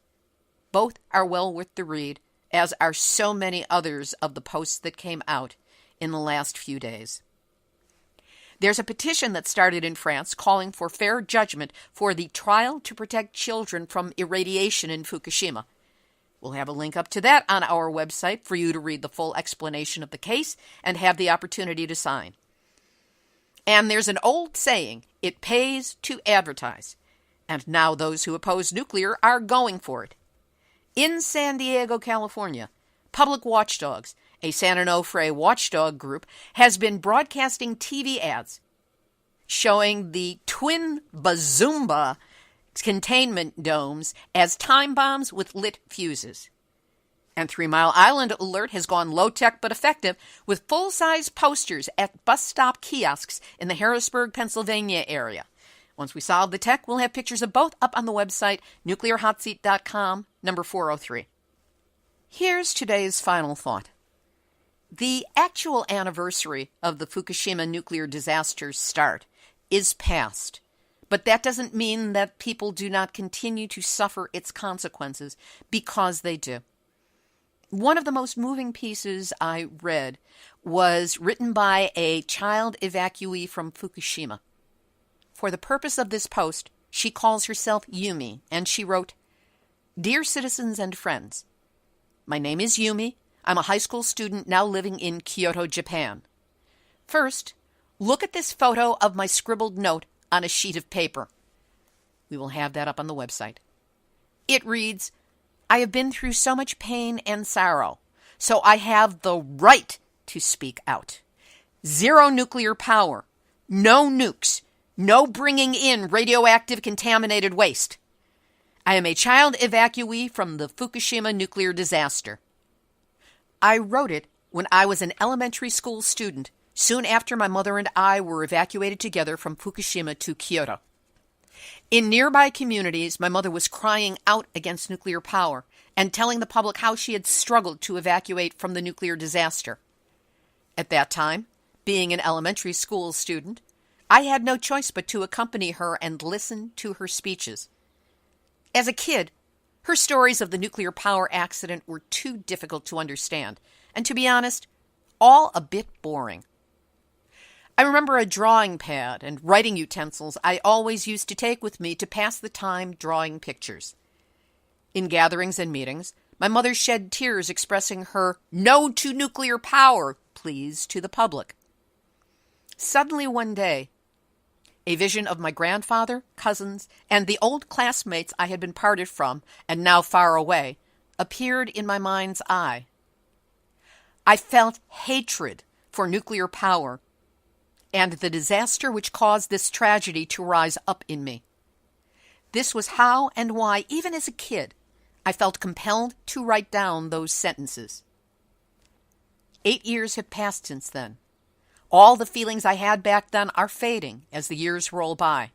Both are well worth the read, as are so many others of the posts that came out in the last few days. There's a petition that started in France calling for fair judgment for the trial to protect children from irradiation in Fukushima. We'll have a link up to that on our website for you to read the full explanation of the case and have the opportunity to sign. And there's an old saying, it pays to advertise. And now those who oppose nuclear are going for it. In San Diego, California, Public Watchdogs, a San Onofre watchdog group, has been broadcasting TV ads showing the twin Bazumba containment domes as time bombs with lit fuses. And 3 Mile Island Alert has gone low-tech but effective with full-size posters at bus stop kiosks in the Harrisburg, Pennsylvania area. Once we solve the tech, we'll have pictures of both up on the website, nuclearhotseat.com, number 403. Here's today's final thought. The actual anniversary of the Fukushima nuclear disaster's start is past, but that doesn't mean that people do not continue to suffer its consequences, because they do. One of the most moving pieces I read was written by a child evacuee from Fukushima. for the purpose of this post, she calls herself Yumi, and she wrote, "Dear citizens and friends, my name is Yumi. I'm a high school student now living in Kyoto, Japan. First, look at this photo of my scribbled note on a sheet of paper." We will have that up on the website. It reads, "I have been through so much pain and sorrow, so I have the right to speak out. Zero nuclear power, no nukes, no bringing in radioactive contaminated waste. I am a child evacuee from the Fukushima nuclear disaster." I wrote it when I was an elementary school student, soon after my mother and I were evacuated together from Fukushima to Kyoto. In nearby communities, my mother was crying out against nuclear power and telling the public how she had struggled to evacuate from the nuclear disaster. At that time, being an elementary school student, I had no choice but to accompany her and listen to her speeches. As a kid, her stories of the nuclear power accident were too difficult to understand, and to be honest, all a bit boring. I remember a drawing pad and writing utensils I always used to take with me to pass the time drawing pictures. In gatherings and meetings, my mother shed tears expressing her "no to nuclear power" pleas to the public. Suddenly one day, a vision of my grandfather, cousins, and the old classmates I had been parted from and now far away appeared in my mind's eye. I felt hatred for nuclear power and the disaster which caused this tragedy to rise up in me. This was how and why, even as a kid, I felt compelled to write down those sentences. 8 years have passed since then. All the feelings I had back then are fading as the years roll by.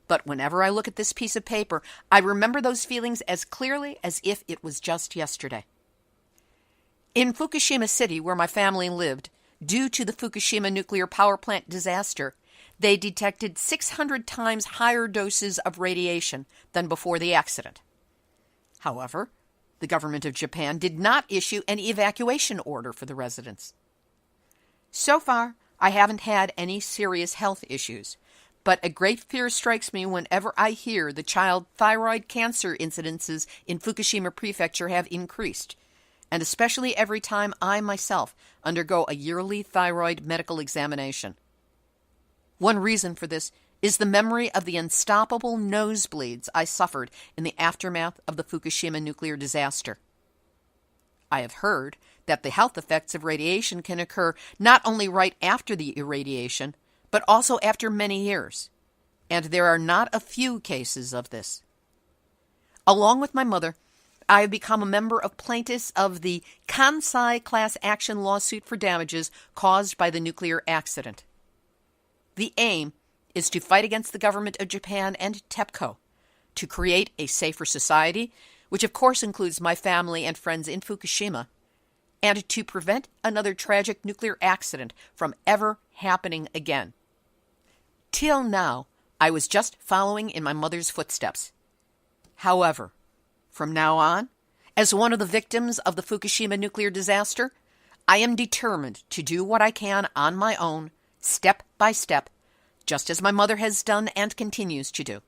But whenever I look at this piece of paper, I remember those feelings as clearly as if it was just yesterday. In Fukushima City, where my family lived, due to the Fukushima nuclear power plant disaster, they detected 600 times higher doses of radiation than before the accident. However, the government of Japan did not issue any evacuation order for the residents. So far, I haven't had any serious health issues, but a great fear strikes me whenever I hear the child thyroid cancer incidences in Fukushima Prefecture have increased, and especially every time I myself undergo a yearly thyroid medical examination. One reason for this is the memory of the unstoppable nosebleeds I suffered in the aftermath of the Fukushima nuclear disaster. I have heard that the health effects of radiation can occur not only right after the irradiation, but also after many years, and there are not a few cases of this. Along with my mother, I have become a member of plaintiffs of the Kansai class action lawsuit for damages caused by the nuclear accident. The aim is to fight against the government of Japan and TEPCO, to create a safer society, which of course includes my family and friends in Fukushima, and to prevent another tragic nuclear accident from ever happening again. Till now, I was just following in my mother's footsteps. However, from now on, as one of the victims of the Fukushima nuclear disaster, I am determined to do what I can on my own, step by step, just as my mother has done and continues to do.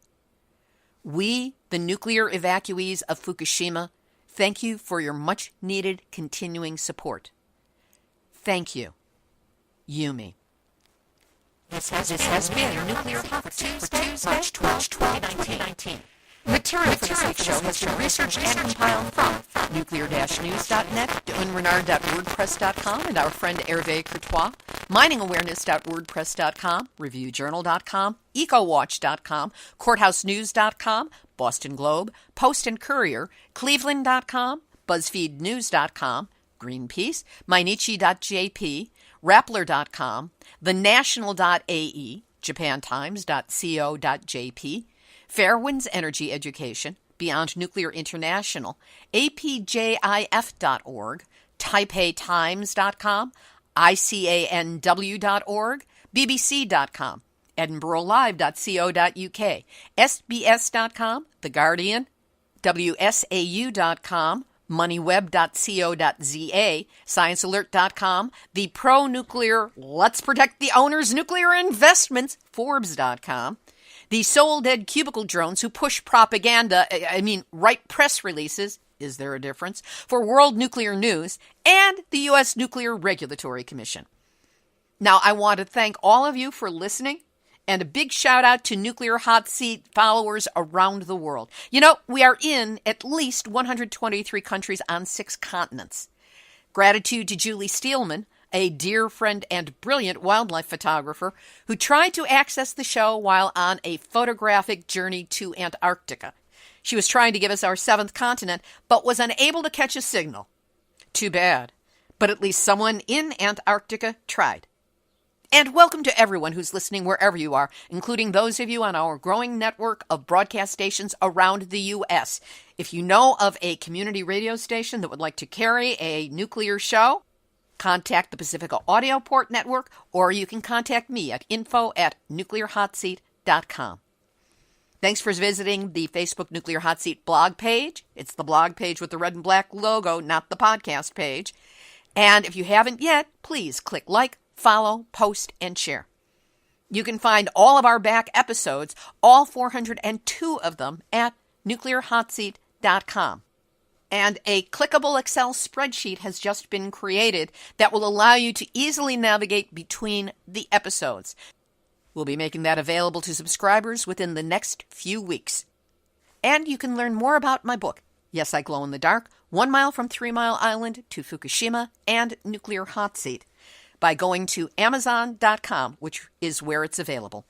We, the nuclear evacuees of Fukushima, thank you for your much-needed continuing support. Thank you, Yumi. This has been Nuclear Hot Tuesday, March 12, 2019. Material for this week's show has been researched and compiled from nuclear-news.net, unrenard.wordpress.com, and our friend Hervé Courtois, miningawareness.wordpress.com, reviewjournal.com, ecowatch.com, courthousenews.com, Boston Globe, Post and Courier, cleveland.com, buzzfeednews.com, Greenpeace, mainichi.jp, rappler.com, thenational.ae, japantimes.co.jp, Fairwinds Energy Education, Beyond Nuclear International, apjif.org, taipei-times.com, icanw.org, bbc.com, edinburghlive.co.uk, sbs.com, The Guardian, wsau.com, moneyweb.co.za, sciencealert.com, the pro-nuclear Let's Protect the Owners Nuclear Investments, Forbes.com, The soul-dead cubicle drones who push propaganda, write press releases, is there a difference, for world nuclear news, and the U.S. Nuclear Regulatory Commission. Now, I want to thank all of you for listening, and a big shout out to Nuclear Hot Seat followers around the world. You know, we are in at least 123 countries on 6 continents. Gratitude to Julie Steelman, a dear friend and brilliant wildlife photographer who tried to access the show while on a photographic journey to Antarctica. She was trying to give us our 7th continent, but was unable to catch a signal. Too bad. But at least someone in Antarctica tried. And welcome to everyone who's listening wherever you are, including those of you on our growing network of broadcast stations around the U.S. If you know of a community radio station that would like to carry a nuclear show, contact the Pacifica Audio Port Network, or you can contact me at info@nuclearhotseat.com. Thanks for visiting the Facebook Nuclear Hot Seat blog page. It's the blog page with the red and black logo, not the podcast page. And if you haven't yet, please click like, follow, post, and share. You can find all of our back episodes, all 402 of them, at nuclearhotseat.com. And a clickable Excel spreadsheet has just been created that will allow you to easily navigate between the episodes. We'll be making that available to subscribers within the next few weeks. And you can learn more about my book, Yes, I Glow in the Dark, 1 Mile from 3 Mile Island to Fukushima, and Nuclear Hot Seat, by going to Amazon.com, which is where it's available.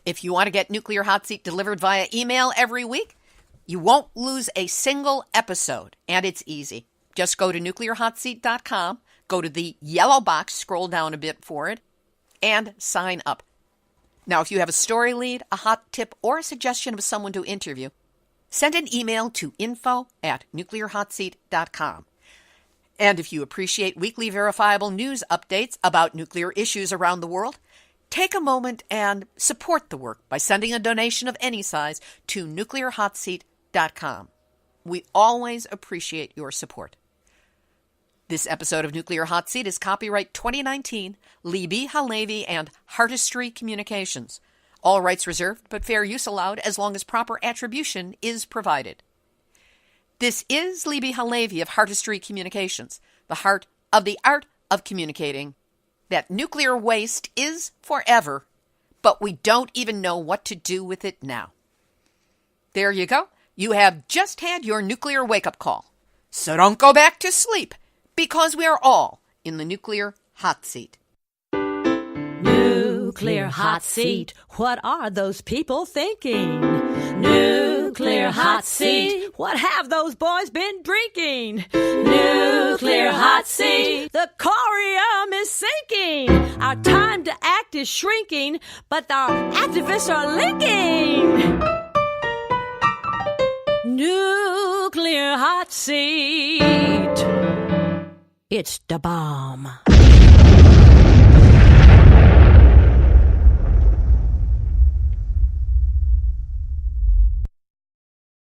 If you want to get Nuclear Hot Seat delivered via email every week, you won't lose a single episode, and it's easy. Just go to nuclearhotseat.com, go to the yellow box, scroll down a bit for it, and sign up. Now, if you have a story lead, a hot tip, or a suggestion of someone to interview, send an email to info@nuclearhotseat.com. And if you appreciate weekly verifiable news updates about nuclear issues around the world, take a moment and support the work by sending a donation of any size to nuclearhotseat.com. We always appreciate your support. This episode of Nuclear Hot Seat is copyright 2019, Libbe Halevy and Heartistry Communications. All rights reserved, but fair use allowed as long as proper attribution is provided. This is Libbe Halevy of Heartistry Communications, the heart of the art of communicating that nuclear waste is forever, but we don't even know what to do with it now. There you go. You have just had your nuclear wake-up call. So don't go back to sleep, because we are all in the nuclear hot seat. Nuclear hot seat. What are those people thinking? Nuclear hot seat. What have those boys been drinking? Nuclear hot seat. The corium is sinking. Our time to act is shrinking, but our activists are linking. Nuclear hot seat. It's the bomb.